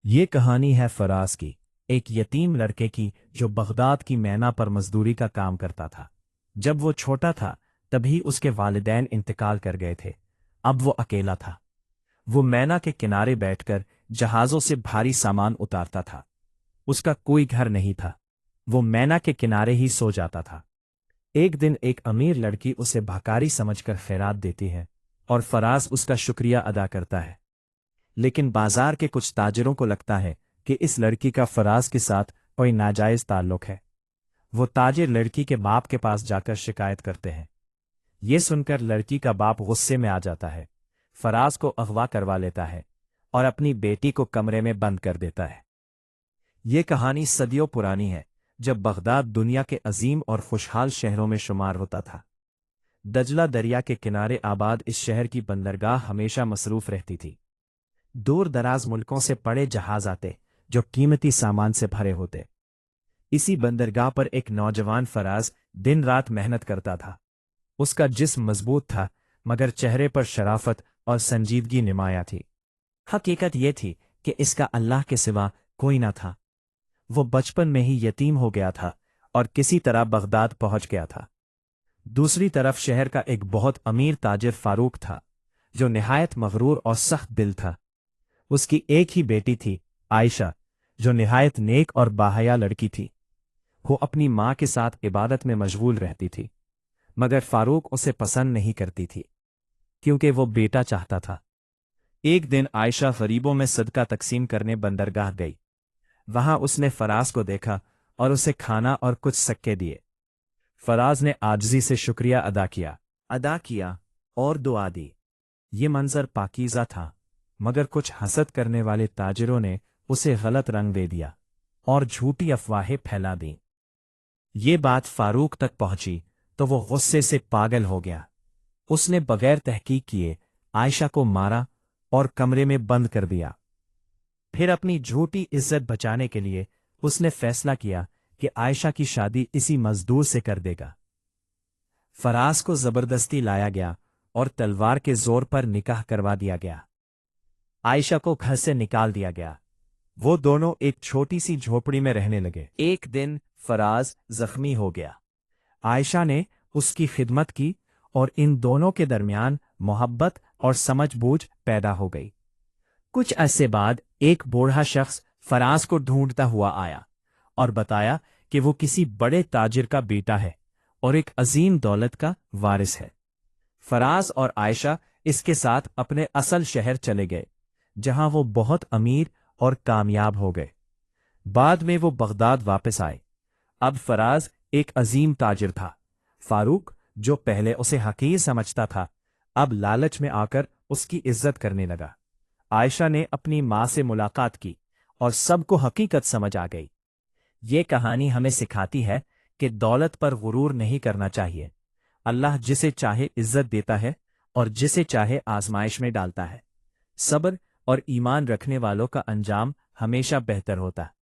یہ کہانی ہے فراز کی، ایک یتیم لڑکے کی جو بغداد کی مینا پر مزدوری کا کام کرتا تھا۔ جب وہ چھوٹا تھا تبھی اس کے والدین انتقال کر گئے تھے۔ اب وہ اکیلا تھا۔ وہ مینا کے کنارے بیٹھ کر جہازوں سے بھاری سامان اتارتا تھا۔ اس کا کوئی گھر نہیں تھا۔ وہ مینا کے کنارے ہی سو جاتا تھا۔ ایک دن ایک امیر لڑکی اسے بھکاری سمجھ کر خیرات دیتی ہے اور فراز اس کا شکریہ ادا کرتا ہے۔ لیکن بازار کے کچھ تاجروں کو لگتا ہے کہ اس لڑکی کا فراز کے ساتھ کوئی ناجائز تعلق ہے۔ وہ تاجر لڑکی کے باپ کے پاس جا کر شکایت کرتے ہیں۔ یہ سن کر لڑکی کا باپ غصے میں آ جاتا ہے، فراز کو اغوا کروا لیتا ہے اور اپنی بیٹی کو کمرے میں بند کر دیتا ہے۔ یہ کہانی صدیوں پرانی ہے، جب بغداد دنیا کے عظیم اور خوشحال شہروں میں شمار ہوتا تھا۔ دجلہ دریا کے کنارے آباد اس شہر کی بندرگاہ ہمیشہ مصروف رہتی تھی۔ دور دراز ملکوں سے بڑے جہاز آتے جو قیمتی سامان سے بھرے ہوتے۔ اسی بندرگاہ پر ایک نوجوان فراز دن رات محنت کرتا تھا۔ اس کا جسم مضبوط تھا مگر چہرے پر شرافت اور سنجیدگی نمایاں تھی۔ حقیقت یہ تھی کہ اس کا اللہ کے سوا کوئی نہ تھا۔ وہ بچپن میں ہی یتیم ہو گیا تھا اور کسی طرح بغداد پہنچ گیا تھا۔ دوسری طرف شہر کا ایک بہت امیر تاجر فاروق تھا، جو نہایت مغرور اور سخت دل تھا۔ اس کی ایک ہی بیٹی تھی، عائشہ، جو نہایت نیک اور باحیا لڑکی تھی۔ وہ اپنی ماں کے ساتھ عبادت میں مشغول رہتی تھی، مگر فاروق اسے پسند نہیں کرتی تھی کیونکہ وہ بیٹا چاہتا تھا۔ ایک دن عائشہ غریبوں میں صدقہ تقسیم کرنے بندرگاہ گئی۔ وہاں اس نے فراز کو دیکھا اور اسے کھانا اور کچھ سکے دیے۔ فراز نے عاجزی سے شکریہ ادا کیا اور دعا دی۔ یہ منظر پاکیزہ تھا، مگر کچھ حسد کرنے والے تاجروں نے اسے غلط رنگ دے دیا اور جھوٹی افواہیں پھیلا دیں۔ یہ بات فاروق تک پہنچی تو وہ غصے سے پاگل ہو گیا۔ اس نے بغیر تحقیق کیے عائشہ کو مارا اور کمرے میں بند کر دیا۔ پھر اپنی جھوٹی عزت بچانے کے لیے اس نے فیصلہ کیا کہ عائشہ کی شادی اسی مزدور سے کر دے گا۔ فراز کو زبردستی لایا گیا اور تلوار کے زور پر نکاح کروا دیا گیا۔ عائشہ کو گھر سے نکال دیا گیا۔ وہ دونوں ایک چھوٹی سی جھوپڑی میں رہنے لگے۔ ایک دن فراز زخمی ہو گیا۔ عائشہ نے اس کی خدمت کی اور ان دونوں کے درمیان محبت اور سمجھ بوجھ پیدا ہو گئی۔ کچھ عرصے بعد ایک بوڑھا شخص فراز کو ڈھونڈتا ہوا آیا اور بتایا کہ وہ کسی بڑے تاجر کا بیٹا ہے اور ایک عظیم دولت کا وارث ہے۔ فراز اور عائشہ اس کے ساتھ اپنے اصل شہر چلے گئے، جہاں وہ بہت امیر اور کامیاب ہو گئے۔ بعد میں وہ بغداد واپس آئے۔ اب فراز ایک عظیم تاجر تھا۔ فاروق، جو پہلے اسے حقیر سمجھتا تھا، اب لالچ میں آ کر اس کی عزت کرنے لگا۔ عائشہ نے اپنی ماں سے ملاقات کی اور سب کو حقیقت سمجھ آ گئی۔ یہ کہانی ہمیں سکھاتی ہے کہ دولت پر غرور نہیں کرنا چاہیے۔ اللہ جسے چاہے عزت دیتا ہے اور جسے چاہے آزمائش میں ڈالتا ہے۔ صبر اور ایمان رکھنے والوں کا انجام ہمیشہ بہتر ہوتا ہے۔